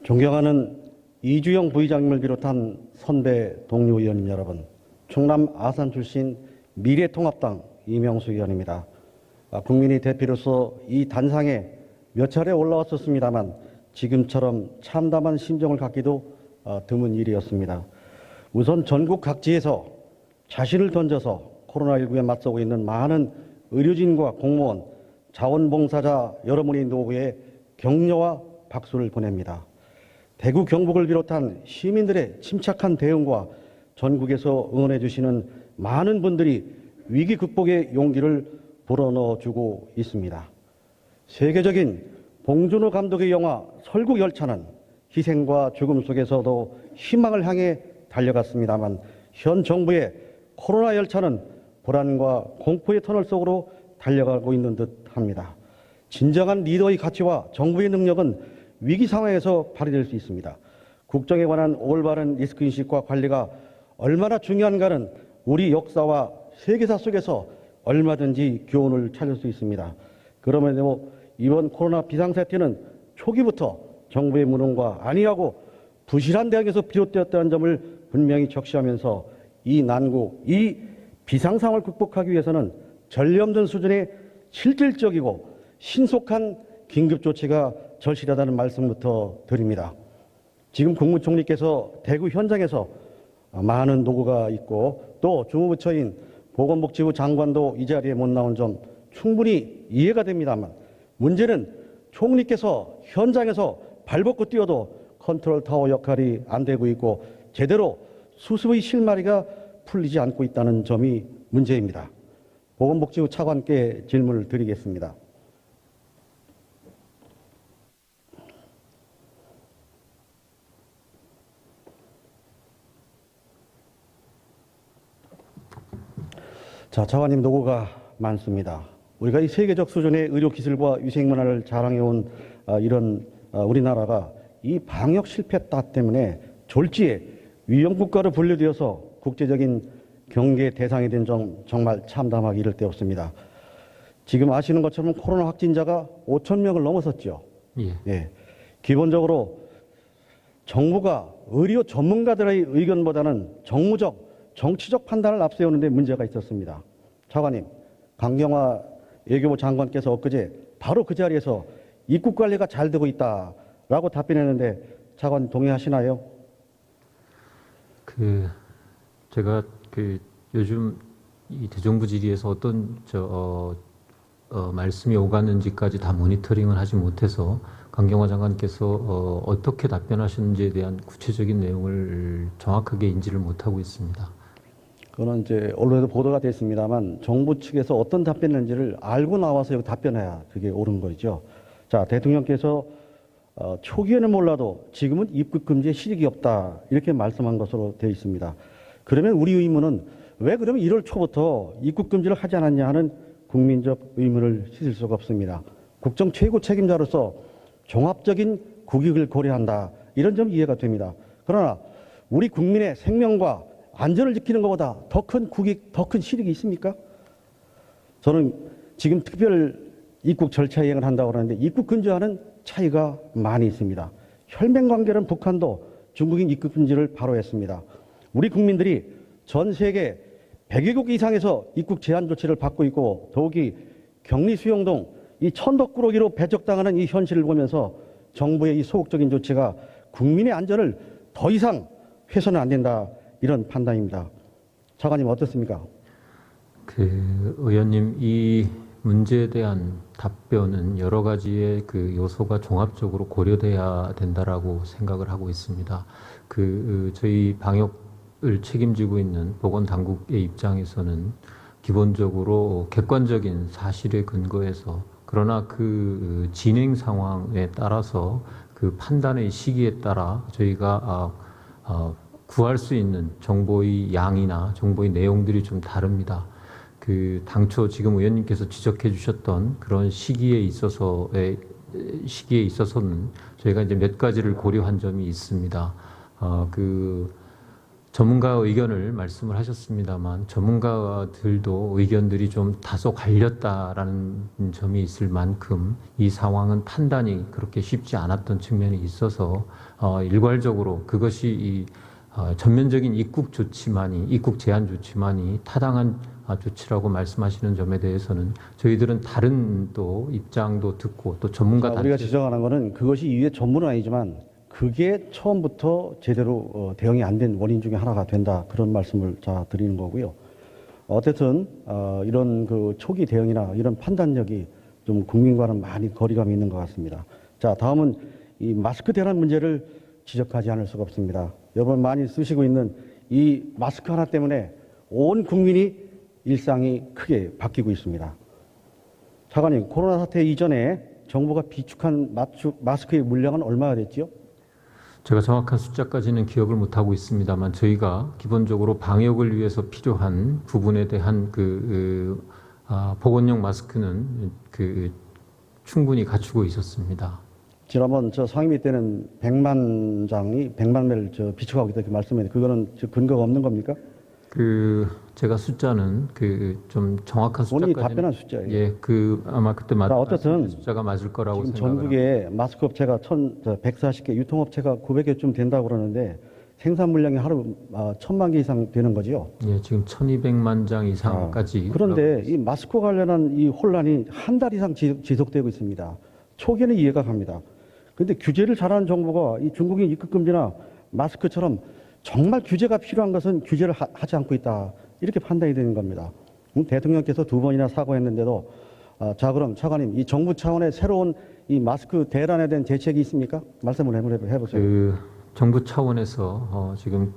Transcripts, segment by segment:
존경하는 이주영 부의장님을 비롯한 선배 동료 의원님 여러분, 충남 아산 출신 미래통합당 이명수 의원입니다. 국민의 대표로서 이 단상에 몇 차례 올라왔었습니다만 지금처럼 참담한 심정을 갖기도 드문 일이었습니다. 우선 전국 각지에서 자신을 던져서 코로나19에 맞서고 있는 많은 의료진과 공무원, 자원봉사자 여러분의 노고에 격려와 박수를 보냅니다. 대구 경북을 비롯한 시민들의 침착한 대응과 전국에서 응원해 주시는 많은 분들이 위기 극복의 용기를 불어넣어주고 있습니다. 세계적인 봉준호 감독의 영화 설국열차는 희생과 죽음 속에서도 희망을 향해 달려갔습니다만 현 정부의 코로나 열차는 불안과 공포의 터널 속으로 달려가고 있는 듯합니다. 진정한 리더의 가치와 정부의 능력은 위기 상황에서 발휘될 수 있습니다. 국정에 관한 올바른 리스크인식과 관리가 얼마나 중요한가는 우리 역사와 세계사 속에서 얼마든지 교훈을 찾을 수 있습니다. 그럼에도 이번 코로나 비상사태는 초기부터 정부의 무능과 안이하고 부실한 대응에서 비롯되었다는 점을 분명히 적시하면서 이 난국, 이 비상상황을 극복하기 위해서는 전례없는 수준의 실질적이고 신속한 긴급조치가 절실하다는 말씀부터 드립니다. 지금 국무총리께서 대구 현장에서 많은 노고가 있고 또 주무부처인 보건복지부 장관도 이 자리에 못 나온 점 충분히 이해가 됩니다만 문제는 총리께서 현장에서 발벗고 뛰어도 컨트롤 타워 역할이 안 되고 있고 제대로 수습의 실마리가 풀리지 않고 있다는 점이 문제입니다. 보건복지부 차관께 질문을 드리겠습니다. 자, 차관님 노고가 많습니다. 우리가 이 세계적 수준의 의료 기술과 위생 문화를 자랑해온 이런 우리나라가 이 방역 실패 때문에 졸지에 위험 국가로 분류되어서 국제적인 경계 대상이 된 점 정말 참담하기 이를 데 없습니다. 지금 아시는 것처럼 코로나 확진자가 5천 명을 넘어섰죠. 예. 기본적으로 정부가 의료 전문가들의 의견보다는 정무적, 정치적 판단을 앞세우는 데 문제가 있었습니다. 차관님, 강경화 외교부 장관께서 엊그제 바로 그 자리에서 입국 관리가 잘 되고 있다라고 답변했는데 차관님 동의하시나요? 제가 요즘 이 대정부 질의에서 어떤 말씀이 오갔는지까지 다 모니터링을 하지 못해서 강경화 장관께서 어떻게 답변하셨는지에 대한 구체적인 내용을 정확하게 인지를 못하고 있습니다. 그거는 이제 언론에도 보도가 됐습니다만 정부 측에서 어떤 답변했는지를 알고 나와서 여기 답변해야 그게 옳은 거죠. 자, 대통령께서 초기에는 몰라도 지금은 입국 금지에 실익이 없다 이렇게 말씀한 것으로 되어 있습니다. 그러면 우리 의문은 왜 그러면 1월 초부터 입국 금지를 하지 않았냐 하는 국민적 의문을 씻을 수가 없습니다. 국정 최고 책임자로서 종합적인 국익을 고려한다 이런 점 이해가 됩니다. 그러나 우리 국민의 생명과 안전을 지키는 것보다 더 큰 국익, 더 큰 실익이 있습니까? 저는 지금 특별 입국 절차 이행을 한다고 하는데 입국 금지와는 차이가 많이 있습니다. 혈맹 관계는 북한도 중국인 입국 금지를 바로 했습니다. 우리 국민들이 전 세계 100개국 이상에서 입국 제한 조치를 받고 있고 더욱이 격리 수용동 이 천덕꾸러기로 배척당하는 이 현실을 보면서 정부의 이 소극적인 조치가 국민의 안전을 더 이상 훼손은 안 된다 이런 판단입니다. 차관님 어떻습니까? 의원님 이 문제에 대한 답변은 여러 가지의 요소가 종합적으로 고려돼야 된다라고 생각을 하고 있습니다. 저희 방역을 책임지고 있는 보건당국의 입장에서는 기본적으로 객관적인 사실에 근거해서 그러나 진행 상황에 따라서 판단의 시기에 따라 저희가 구할 수 있는 정보의 양이나 정보의 내용들이 좀 다릅니다. 당초 지금 의원님께서 지적해 주셨던 그런 시기에 있어서는 저희가 이제 몇 가지를 고려한 점이 있습니다. 전문가 의견을 말씀을 하셨습니다만 전문가들도 의견들이 좀 다소 갈렸다라는 점이 있을 만큼 이 상황은 판단이 그렇게 쉽지 않았던 측면이 있어서 일괄적으로 그것이 이 전면적인 입국 제한 조치만이 타당한 조치라고 말씀하시는 점에 대해서는 저희들은 다른 또 입장도 듣고 또 전문가 자, 우리가 지적하는 것은 그것이 이유의 전문은 아니지만 그게 처음부터 제대로 대응이 안 된 원인 중에 하나가 된다. 그런 말씀을 드리는 거고요. 어쨌든 이런 그 초기 대응이나 이런 판단력이 좀 국민과는 많이 거리감이 있는 것 같습니다. 자, 다음은 이 마스크 대란 문제를 지적하지 않을 수가 없습니다. 여러분 많이 쓰시고 있는 이 마스크 하나 때문에 온 국민이 일상이 크게 바뀌고 있습니다. 차관님, 코로나 사태 이전에 정부가 비축한 마스크의 물량은 얼마나 됐지요? 제가 정확한 숫자까지는 기억을 못하고 있습니다만 저희가 기본적으로 방역을 위해서 필요한 부분에 대한 보건용 마스크는 충분히 갖추고 있었습니다. 지난번 상임위 때는 100만 매를 비축하고 있다 이렇게 말씀했는데 그거는 근거가 없는 겁니까? 제가 숫자는 좀 정확한 본인이 숫자까지는 답변한 숫자예요. 예, 아마 그때 어쨌든 숫자가 맞을 거라고 지금 생각을 전국에 마스크 업체가 140개, 유통업체가 900개쯤 된다고 그러는데 생산 물량이 하루 1000만 개 이상 되는 거죠. 예, 지금 1200만 장 이상까지. 그런데 이 마스크 관련한 이 혼란이 한 달 이상 지속되고 있습니다. 초기에는 이해가 갑니다. 그런데 규제를 잘하는 정부가 이 중국인 입국 금지나 마스크처럼 정말 규제가 필요한 것은 규제를 하지 않고 있다. 이렇게 판단이 되는 겁니다. 대통령께서 2번이나 사과했는데도 자, 그럼 차관님, 이 정부 차원의 새로운 이 마스크 대란에 대한 대책이 있습니까? 말씀을 해보세요. 정부 차원에서 지금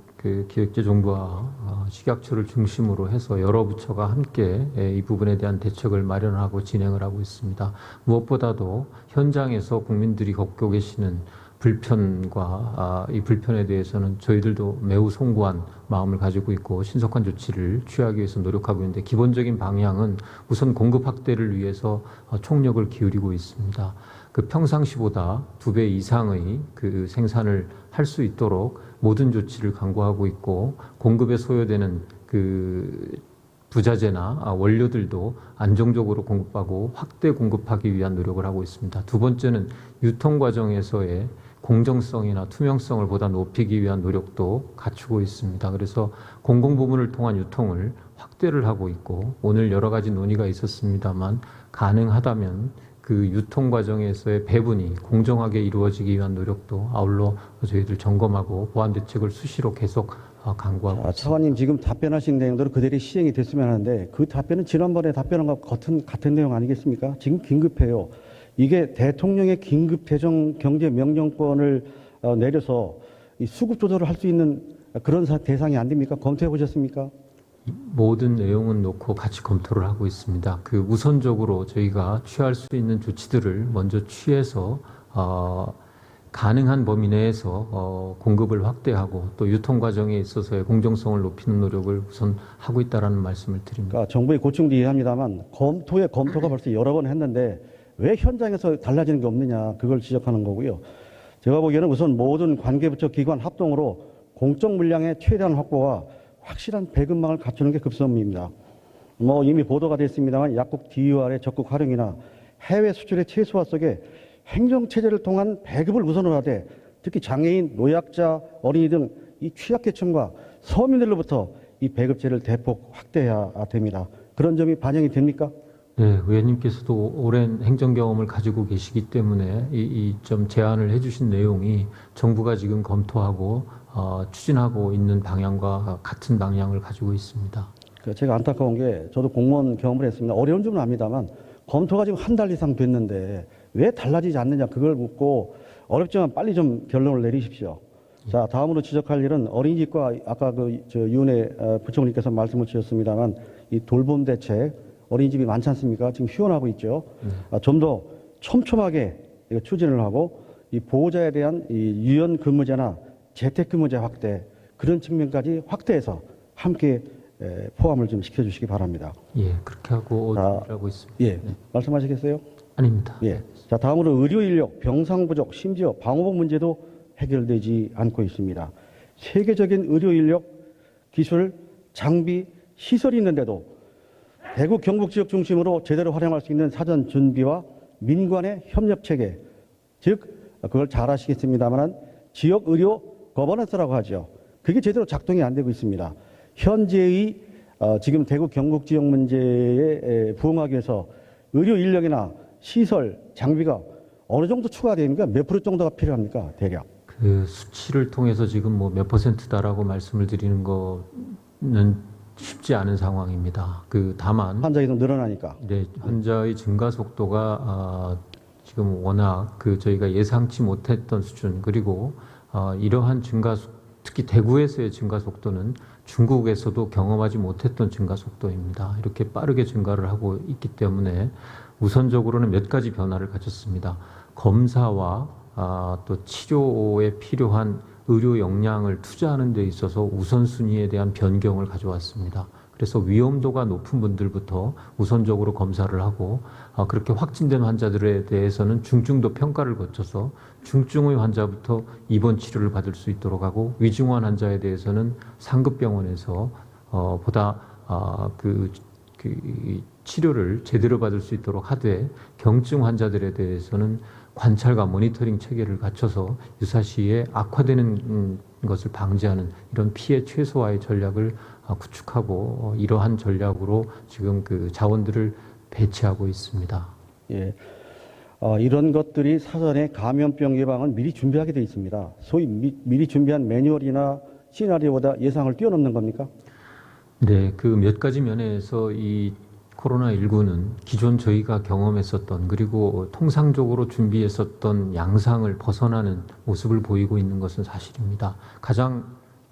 기획재정부와 식약처를 중심으로 해서 여러 부처가 함께 이 부분에 대한 대책을 마련하고 진행을 하고 있습니다. 무엇보다도 현장에서 국민들이 겪고 계시는 불편과 이 불편에 대해서는 저희들도 매우 송구한 마음을 가지고 있고 신속한 조치를 취하기 위해서 노력하고 있는데 기본적인 방향은 우선 공급 확대를 위해서 총력을 기울이고 있습니다. 평상시보다 2배 이상의 생산을 할 수 있도록 모든 조치를 강구하고 있고 공급에 소요되는 부자재나 원료들도 안정적으로 공급하고 확대 공급하기 위한 노력을 하고 있습니다. 두 번째는 유통 과정에서의 공정성이나 투명성을 보다 높이기 위한 노력도 갖추고 있습니다. 그래서 공공부문을 통한 유통을 확대를 하고 있고 오늘 여러 가지 논의가 있었습니다만 가능하다면 유통 과정에서의 배분이 공정하게 이루어지기 위한 노력도 아울러 저희들 점검하고 보완 대책을 수시로 계속 강구하고 있습니다. 차관님 지금 답변하신 내용대로 그대로 시행이 됐으면 하는데 그 답변은 지난번에 답변한 것 같은 내용 아니겠습니까? 지금 긴급해요. 이게 대통령의 긴급 재정 경제 명령권을 내려서 이 수급 조절을 할 수 있는 그런 대상이 안 됩니까? 검토해 보셨습니까? 모든 내용은 놓고 같이 검토를 하고 있습니다. 우선적으로 저희가 취할 수 있는 조치들을 먼저 취해서 가능한 범위 내에서 공급을 확대하고 또 유통 과정에 있어서의 공정성을 높이는 노력을 우선 하고 있다라는 말씀을 드립니다. 그러니까 정부의 고충도 이해합니다만 검토가 벌써 여러 번 했는데 왜 현장에서 달라지는 게 없느냐 그걸 지적하는 거고요. 제가 보기에는 우선 모든 관계부처 기관 합동으로 공적 물량의 최대한 확보와 확실한 배급망을 갖추는 게 급선무입니다. 이미 보도가 됐습니다만 약국 DUR의 적극 활용이나 해외 수출의 최소화 속에 행정체제를 통한 배급을 우선으로 하되 특히 장애인, 노약자, 어린이 등 이 취약계층과 서민들로부터 이 배급제를 대폭 확대해야 됩니다. 그런 점이 반영이 됩니까? 네, 의원님께서도 오랜 행정 경험을 가지고 계시기 때문에 이 점 제안을 해주신 내용이 정부가 지금 검토하고 추진하고 있는 방향과 같은 방향을 가지고 있습니다. 제가 안타까운 게 저도 공무원 경험을 했습니다. 어려운 점은 압니다만 검토가 지금 한 달 이상 됐는데 왜 달라지지 않느냐 그걸 묻고 어렵지만 빨리 좀 결론을 내리십시오. 자, 다음으로 지적할 일은 어린이집과 아까 유은혜 부총리께서 말씀을 주셨습니다만 이 돌봄 대책 어린이집이 많지 않습니까? 지금 휴원하고 있죠. 좀 더 촘촘하게 추진을 하고 이 보호자에 대한 이 유연 근무제나 재택근무제 확대 그런 측면까지 확대해서 함께 포함을 좀 시켜주시기 바랍니다. 예, 그렇게 하고 있습니다. 예, 네. 말씀하시겠어요? 아닙니다. 예. 자, 다음으로 의료 인력, 병상 부족, 심지어 방호복 문제도 해결되지 않고 있습니다. 세계적인 의료 인력 기술, 장비, 시설이 있는데도 대구 경북 지역 중심으로 제대로 활용할 수 있는 사전 준비와 민관의 협력 체계, 즉 그걸 잘 아시겠습니다만 지역 의료 거버넌스라고 하죠. 그게 제대로 작동이 안 되고 있습니다. 현재의 지금 대구 경북 지역 문제에 부응하기 위해서 의료 인력이나 시설, 장비가 어느 정도 추가됩니까? 몇 프로 정도가 필요합니까? 대략. 그 수치를 통해서 지금 뭐 몇 퍼센트다라고 말씀을 드리는 거는 쉽지 않은 상황입니다. 다만 환자 이동 늘어나니까. 네, 환자의 증가 속도가 지금 워낙 저희가 예상치 못했던 수준, 그리고 이러한 특히 대구에서의 증가 속도는 중국에서도 경험하지 못했던 증가 속도입니다. 이렇게 빠르게 증가를 하고 있기 때문에 우선적으로는 몇 가지 변화를 가졌습니다. 검사와 또 치료에 필요한 의료 역량을 투자하는 데 있어서 우선순위에 대한 변경을 가져왔습니다. 그래서 위험도가 높은 분들부터 우선적으로 검사를 하고 그렇게 확진된 환자들에 대해서는 중증도 평가를 거쳐서 중증의 환자부터 입원 치료를 받을 수 있도록 하고, 위중한 환자에 대해서는 상급병원에서 보다 치료를 제대로 받을 수 있도록 하되, 경증 환자들에 대해서는 관찰과 모니터링 체계를 갖춰서 유사시에 악화되는 것을 방지하는 이런 피해 최소화의 전략을 구축하고, 이러한 전략으로 지금 자원들을 배치하고 있습니다. 예. 이런 것들이 사전에 감염병 예방은 미리 준비하게 되어 있습니다. 소위 미리 준비한 매뉴얼이나 시나리오보다 예상을 뛰어넘는 겁니까? 네, 몇 가지 면에서 이 코로나19는 기존 저희가 경험했었던, 그리고 통상적으로 준비했었던 양상을 벗어나는 모습을 보이고 있는 것은 사실입니다. 가장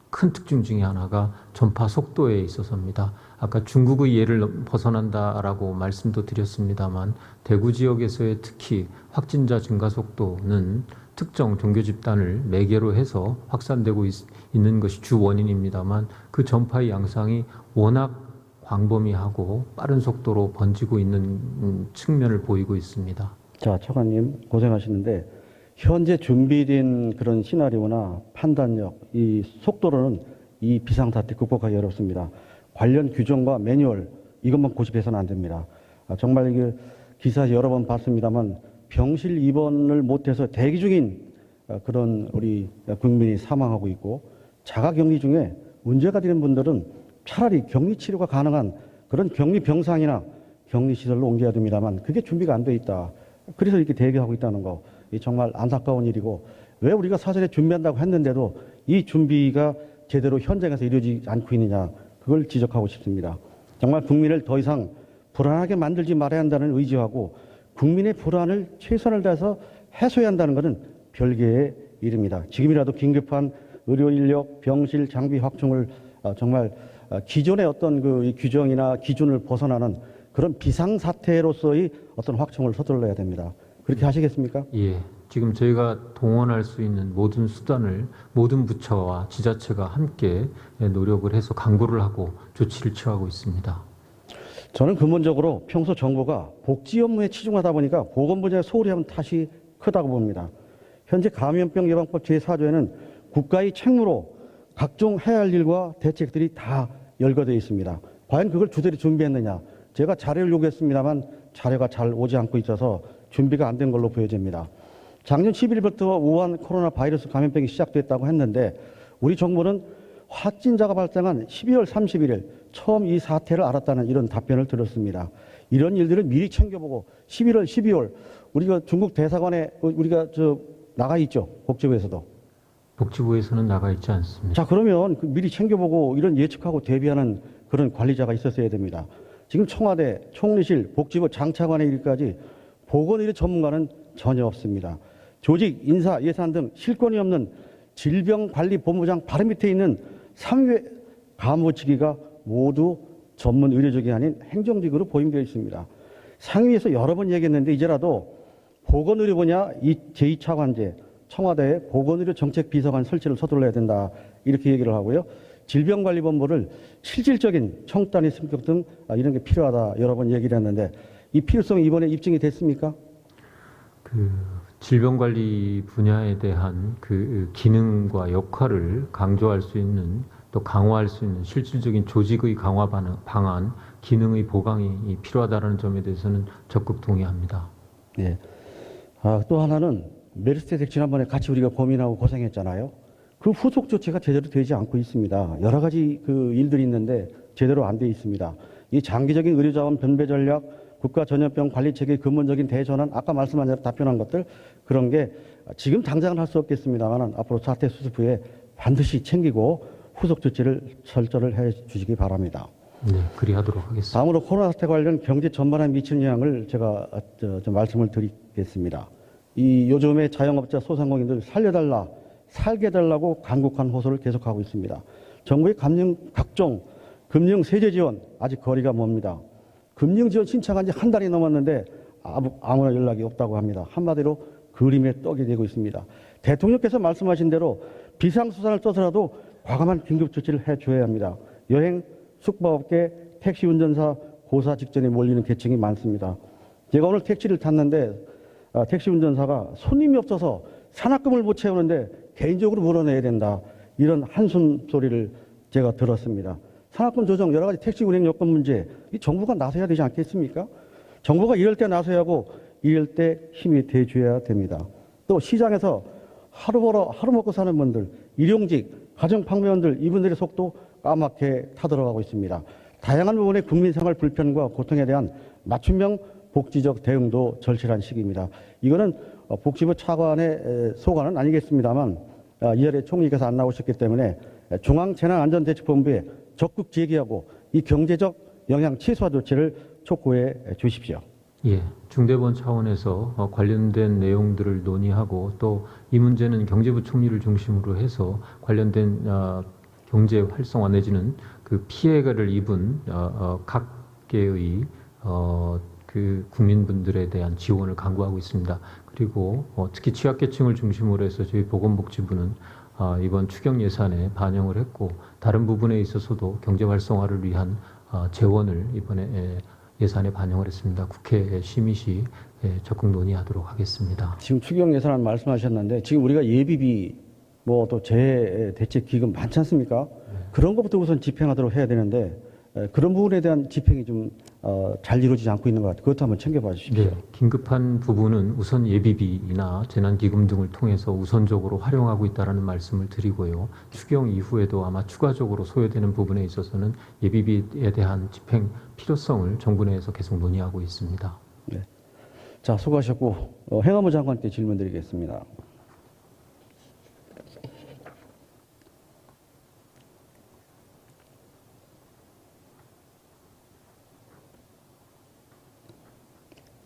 큰 특징 중에 하나가 전파 속도에 있어서입니다. 아까 중국의 예를 벗어난다라고 말씀도 드렸습니다만, 대구 지역에서의 특히 확진자 증가 속도는 특정 종교 집단을 매개로 해서 확산되고 있는 것이 주 원인입니다만, 그 전파의 양상이 워낙 광범위하고 빠른 속도로 번지고 있는 측면을 보이고 있습니다. 자, 차관님 고생하시는데, 현재 준비된 그런 시나리오나 판단력, 이 속도로는 이 비상사태 극복하기 어렵습니다. 관련 규정과 매뉴얼, 이것만 고집해서는 안 됩니다. 정말 이게 기사 여러 번 봤습니다만, 병실 입원을 못해서 대기 중인 그런 우리 국민이 사망하고 있고, 자가격리 중에 문제가 되는 분들은 차라리 격리 치료가 가능한 그런 격리 병상이나 격리 시설로 옮겨야 됩니다만, 그게 준비가 안 돼 있다. 그래서 이렇게 대기하고 있다는 거, 이 정말 안타까운 일이고, 왜 우리가 사전에 준비한다고 했는데도 이 준비가 제대로 현장에서 이루어지지 않고 있느냐, 그걸 지적하고 싶습니다. 정말 국민을 더 이상 불안하게 만들지 말아야 한다는 의지하고, 국민의 불안을 최선을 다해서 해소해야 한다는 것은 별개의 일입니다. 지금이라도 긴급한 의료 인력, 병실, 장비 확충을 정말 기존의 어떤 규정이나 기준을 벗어나는 그런 비상사태로서의 어떤 확충을 서둘러야 됩니다. 그렇게 하시겠습니까? 예. 지금 저희가 동원할 수 있는 모든 수단을 모든 부처와 지자체가 함께 노력을 해서 강구를 하고 조치를 취하고 있습니다. 저는 근본적으로 평소 정부가 복지 업무에 치중하다 보니까 보건 분야에 소홀히 하는 탓이 크다고 봅니다. 현재 감염병 예방법 제4조에는 국가의 책무로 각종 해야 할 일과 대책들이 다 열거되어 있습니다. 과연 그걸 주대로 준비했느냐? 제가 자료를 요구했습니다만 자료가 잘 오지 않고 있어서 준비가 안 된 걸로 보여집니다. 작년 11일부터 우한 코로나 바이러스 감염병이 시작됐다고 했는데, 우리 정부는 확진자가 발생한 12월 31일 처음 이 사태를 알았다는 이런 답변을 들었습니다. 이런 일들을 미리 챙겨보고 11월, 12월 우리가 중국 대사관에 우리가 나가 있죠. 복지부에서도. 복지부에서는 나가 있지 않습니다. 자, 그러면 미리 챙겨보고 이런 예측하고 대비하는 그런 관리자가 있었어야 됩니다. 지금 청와대, 총리실, 복지부 장차관의 일까지 보건의료 전문가는 전혀 없습니다. 조직, 인사, 예산 등 실권이 없는 질병관리본부장 바로 밑에 있는 3위 간부직위가 모두 전문 의료직이 아닌 행정직으로 보임되어 있습니다. 상위에서 여러 번 얘기했는데 이제라도 보건의료 분야 제2차관제, 청와대에 보건의료정책비서관 설치를 서둘러야 된다, 이렇게 얘기를 하고요. 질병관리본부를 실질적인 청단위 승격 등 이런 게 필요하다 여러 번 얘기를 했는데, 이 필요성이 이번에 입증이 됐습니까? 질병관리 분야에 대한 기능과 역할을 강조할 수 있는 또 강화할 수 있는 실질적인 조직의 강화 방안, 기능의 보강이 필요하다는 점에 대해서는 적극 동의합니다. 예. 또 하나는 메르스 때 지난번에 같이 우리가 고민하고 고생했잖아요. 그 후속 조치가 제대로 되지 않고 있습니다. 여러 가지 그 일들이 있는데 제대로 안 돼 있습니다. 이 장기적인 의료자원 변배 전략, 국가 전염병 관리 체계 근본적인 대전환, 아까 말씀한 대로 답변한 것들, 그런 게 지금 당장은 할 수 없겠습니다만 앞으로 사태 수습 후에 반드시 챙기고 후속 조치를 철저를 해 주시기 바랍니다. 네, 그리하도록 하겠습니다. 다음으로 코로나 사태 관련 경제 전반에 미치는 영향을 제가 좀 말씀을 드리겠습니다. 이 요즘에 자영업자 소상공인들 살려달라, 살게 달라고 간곡한 호소를 계속하고 있습니다. 정부의 각종 금융 세제 지원 아직 거리가 멉니다. 금융 지원 신청한 지 한 달이 넘었는데 아무나 연락이 없다고 합니다. 한마디로 그림의 떡이 되고 있습니다. 대통령께서 말씀하신 대로 비상수단을 써서라도 과감한 긴급 조치를 해줘야 합니다. 여행, 숙박업계, 택시 운전사 고사 직전에 몰리는 계층이 많습니다. 제가 오늘 택시를 탔는데 택시 운전사가 손님이 없어서 산악금을 못 채우는데 개인적으로 물어내야 된다. 이런 한숨 소리를 제가 들었습니다. 산악금 조정, 여러 가지 택시 운행 여건 문제, 이 정부가 나서야 되지 않겠습니까? 정부가 이럴 때 나서야 하고 이럴 때 힘이 돼줘야 됩니다. 또 시장에서 하루 먹고 사는 분들, 일용직, 가정판매원들, 이분들의 속도 까맣게 타들어가고 있습니다. 다양한 부분의 국민생활 불편과 고통에 대한 맞춤형 복지적 대응도 절실한 시기입니다. 이거는 복지부 차관의 소관은 아니겠습니다만 이하래 총리께서 안 나오셨기 때문에 중앙재난안전대책본부에 적극 제기하고 이 경제적 영향 최소화 조치를 촉구해 주십시오. 예, 중대본 차원에서 관련된 내용들을 논의하고 또 이 문제는 경제부총리를 중심으로 해서 관련된 경제 활성화 내지는 그 피해를 입은 각계의 그 국민분들에 대한 지원을 강구하고 있습니다. 그리고 특히 취약계층을 중심으로 해서 저희 보건복지부는 이번 추경 예산에 반영을 했고 다른 부분에 있어서도 경제 활성화를 위한 재원을 이번에 예산에 반영을 했습니다. 국회 심의 시 적극 논의하도록 하겠습니다. 지금 추경 예산안 말씀하셨는데 지금 우리가 예비비 뭐 또 재해 대책 기금 많지 않습니까? 그런 것부터 우선 집행하도록 해야 되는데 그런 부분에 대한 집행이 좀 잘 이루어지지 않고 있는 것 같아요. 그것도 한번 챙겨봐 주십시오. 네, 긴급한 부분은 우선 예비비나 재난기금 등을 통해서 우선적으로 활용하고 있다는 말씀을 드리고요. 추경 이후에도 아마 추가적으로 소요되는 부분에 있어서는 예비비에 대한 집행 필요성을 정부 내에서 계속 논의하고 있습니다. 네. 자, 수고하셨고 행안부 장관께 질문 드리겠습니다.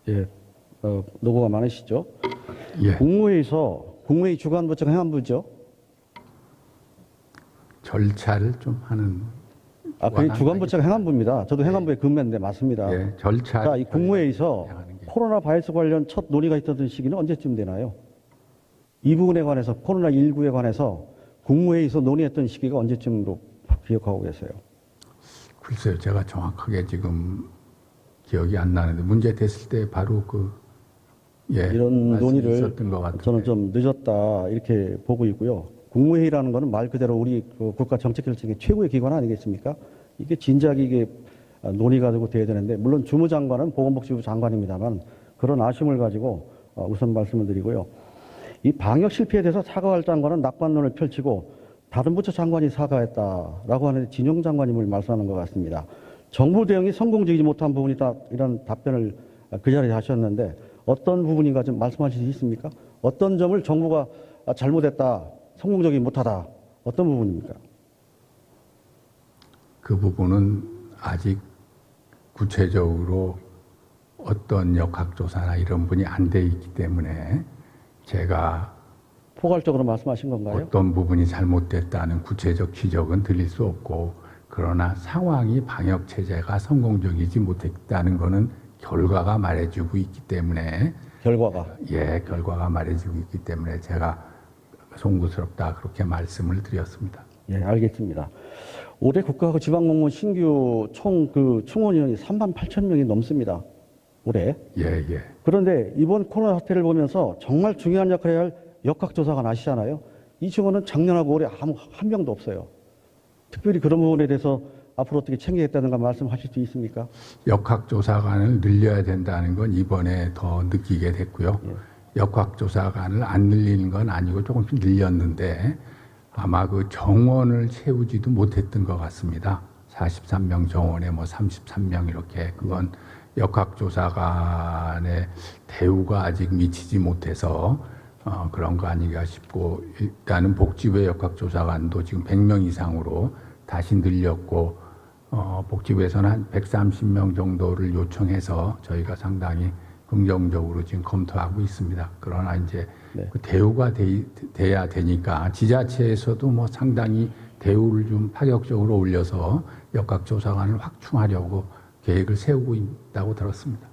예, 노고가 많으시죠? 예. 국무회의 주관부처가 행안부죠? 절차를 좀 하는. 그게 주관부처가 행안부입니다. 저도 행안부에 근무했는데 맞습니다. 예, 절차. 자, 이 국무회의에서 코로나 바이러스 관련 첫 논의가 있었던 시기는 언제쯤 되나요? 이 부분에 관해서 코로나19에 관해서 국무회의에서 논의했던 시기가 언제쯤으로 기억하고 계세요? 글쎄요, 제가 정확하게 지금 기억이 안 나는데 문제 됐을 때 바로 이런 논의를 있었던 것 같은데. 저는 좀 늦었다 이렇게 보고 있고요. 국무회의라는 것은 말 그대로 우리 국가 정책 결정의 최고의 기관 아니겠습니까? 이게 진작 이게 논의가 되고 돼야 되는데 물론 주무장관은 보건복지부 장관입니다만 그런 아쉬움을 가지고 우선 말씀을 드리고요. 이 방역 실패에 대해서 사과할 장관은 낙관론을 펼치고 다른 부처 장관이 사과했다라고 하는데 진용 장관님을 말씀하는 것 같습니다. 정부 대응이 성공적이지 못한 부분이 다 이런 답변을 그 자리에 하셨는데 어떤 부분인가 좀 말씀하실 수 있습니까? 어떤 점을 정부가 잘못했다, 성공적이지 못하다, 어떤 부분입니까? 그 부분은 아직 구체적으로 어떤 역학조사나 이런 분이 안 돼 있기 때문에 제가 포괄적으로 말씀하신 건가요? 어떤 부분이 잘못됐다는 구체적 지적은 드릴 수 없고 그러나 상황이 방역 체제가 성공적이지 못했다는 것은 결과가 말해주고 있기 때문에 결과가 말해주고 있기 때문에 제가 송구스럽다 그렇게 말씀을 드렸습니다. 예, 알겠습니다. 올해 국가하고 지방공무원 신규 충원 인원이 38,000명이 넘습니다. 올해. 예. 그런데 이번 코로나 사태를 보면서 정말 중요한 역할을 해야 할 역학조사가 나시잖아요. 이 증원은 작년하고 올해 한 명도 없어요. 특별히 그런 부분에 대해서 앞으로 어떻게 챙기겠다는가 말씀하실 수 있습니까? 역학조사관을 늘려야 된다는 건 이번에 더 느끼게 됐고요. 역학조사관을 안 늘리는 건 아니고 조금씩 늘렸는데 아마 그 정원을 채우지도 못했던 것 같습니다. 43명 정원에 뭐 33명 이렇게 그건 역학조사관의 대우가 아직 미치지 못해서 그런 거 아닌가 싶고 일단은 복지부의 역학조사관도 지금 100명 이상으로 다시 늘렸고 복지부에서는 한 130명 정도를 요청해서 저희가 상당히 긍정적으로 지금 검토하고 있습니다. 그러나 이제 그 대우가 돼야 되니까 지자체에서도 뭐 상당히 대우를 좀 파격적으로 올려서 역학조사관을 확충하려고 계획을 세우고 있다고 들었습니다.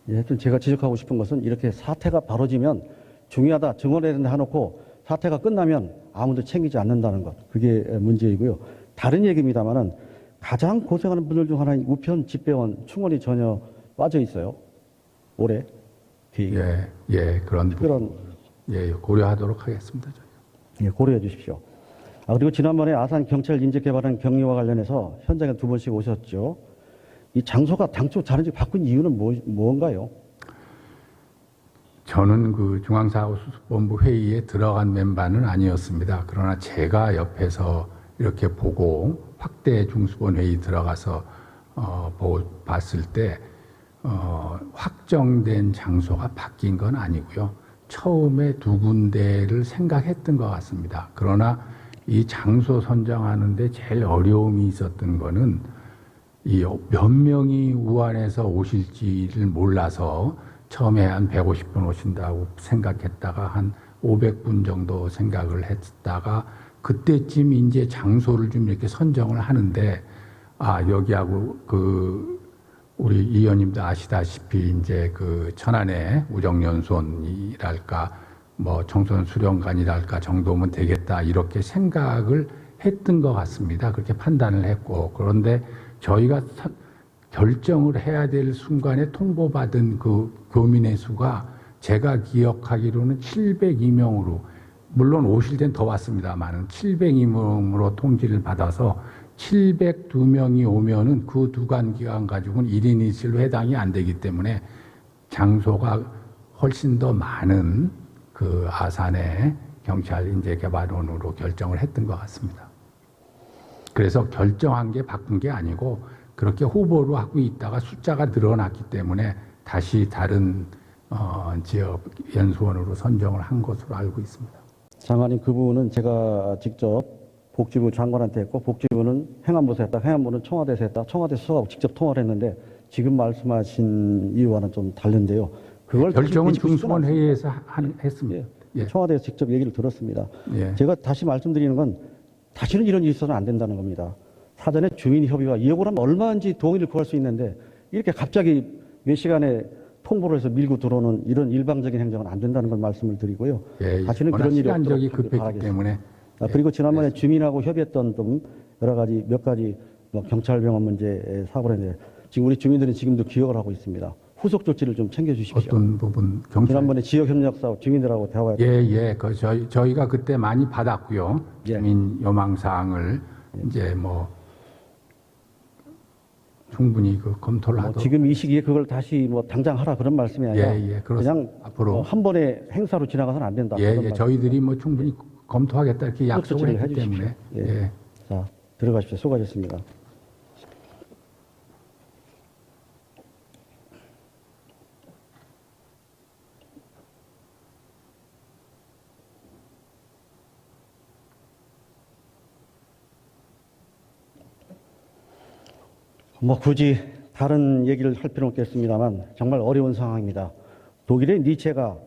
예, 좀 제가 지적하고 싶은 것은 이렇게 사태가 벌어지면 중요하다, 증언에 해놓고 사태가 끝나면 아무도 챙기지 않는다는 것. 그게 문제이고요. 다른 얘기입니다만은 가장 고생하는 분들 중 하나인 우편 집배원 충원이 전혀 빠져 있어요. 올해 계획. 그런 특별한 고려하도록 하겠습니다. 저희가. 예, 고려해 주십시오. 그리고 지난번에 아산 경찰 인재 개발한 격리와 관련해서 현장에 2번씩 오셨죠. 이 장소가 당초 다른지 바꾼 이유는 뭔가요? 저는 그 중앙사고수습본부 회의에 들어간 멤버는 아니었습니다. 그러나 제가 옆에서 이렇게 보고 확대 중수본 회의 들어가서 봤을 때 확정된 장소가 바뀐 건 아니고요. 처음에 2군데를 생각했던 것 같습니다. 그러나 이 장소 선정하는데 제일 어려움이 있었던 거는 이 몇 명이 우한에서 오실지를 몰라서 처음에 한 150분 오신다고 생각했다가 한 500분 정도 생각을 했다가 그때쯤 이제 장소를 좀 이렇게 선정을 하는데 여기하고 우리 이 의원님도 아시다시피 이제 그 천안의 우정연수원이랄까 뭐 청소년 수련관이랄까 정도면 되겠다 이렇게 생각을 했던 것 같습니다. 그렇게 판단을 했고 그런데 저희가 결정을 해야 될 순간에 통보받은 그 교민의 수가 제가 기억하기로는 702명으로 물론 오실 땐 더 왔습니다만은 702명으로 통지를 받아서 702명이 오면은 그 두간 기간 가지고는 1인 1실로 해당이 안 되기 때문에 장소가 훨씬 더 많은 그 아산의 경찰 인재개발원으로 결정을 했던 것 같습니다. 그래서 결정한 게 바꾼 게 아니고 그렇게 후보로 하고 있다가 숫자가 늘어났기 때문에 다시 다른 지역 연수원으로 선정을 한 것으로 알고 있습니다. 장관님, 그 부분은 제가 직접 복지부 장관한테 했고 복지부는 행안부에서 했다, 행안부는 청와대에서 했다, 청와대 수석하고 직접 통화를 했는데 지금 말씀하신 이유와는 좀 다른데요. 그걸 결정은 중수본 회의에서 했습니다. 청와대에서 직접 얘기를 들었습니다. 예. 제가 다시 말씀드리는 건 다시는 이런 일이 있어서는 안 된다는 겁니다. 사전에 주민협의와 이 요구를 하면 얼마든지 동의를 구할 수 있는데 이렇게 갑자기 몇 시간에 통보를 해서 밀고 들어오는 이런 일방적인 행정은 안 된다는 걸 말씀을 드리고요. 다시는 그런 일이 없도록 급했기 때문에. 그리고 지난번에 주민하고 협의했던 좀 여러 가지 몇 가지 뭐 경찰병원 문제 사고를 했는데 지금 우리 주민들은 지금도 기억을 하고 있습니다. 후속 조치를 좀 챙겨주십시오. 어떤 부분 지난번에 지역협력사업 주민들하고 대화했던 저희가 그때 많이 받았고요. 주민 요망사항을 이제 뭐 충분히 그 검토를 하도록. 지금 이 시기에 그걸 다시 뭐 당장 하라 그런 말씀이 아니라 그냥 앞으로 한 번에 행사로 지나가서는 안 된다. 저희들이 뭐 충분히 검토하겠다 이렇게 약속을 했기 때문에. 자, 들어가십시오. 수고하셨습니다. 뭐 굳이 다른 얘기를 할 필요는 없겠습니다만 정말 어려운 상황입니다. 독일의 니체가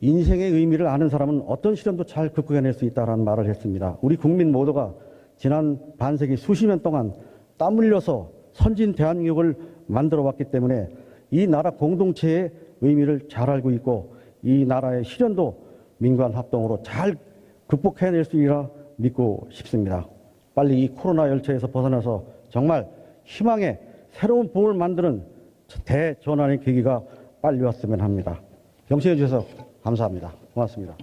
인생의 의미를 아는 사람은 어떤 시련도 잘 극복해낼 수 있다는 말을 했습니다. 우리 국민 모두가 지난 반세기 수십 년 동안 땀 흘려서 선진 대한민국을 만들어 왔기 때문에 이 나라 공동체의 의미를 잘 알고 있고 이 나라의 시련도 민관 합동으로 잘 극복해낼 수 있리라 믿고 싶습니다. 빨리 이 코로나 열차에서 벗어나서 정말 희망의 새로운 봄을 만드는 대전환의 계기가 빨리 왔으면 합니다. 경청해 주셔서 감사합니다. 고맙습니다.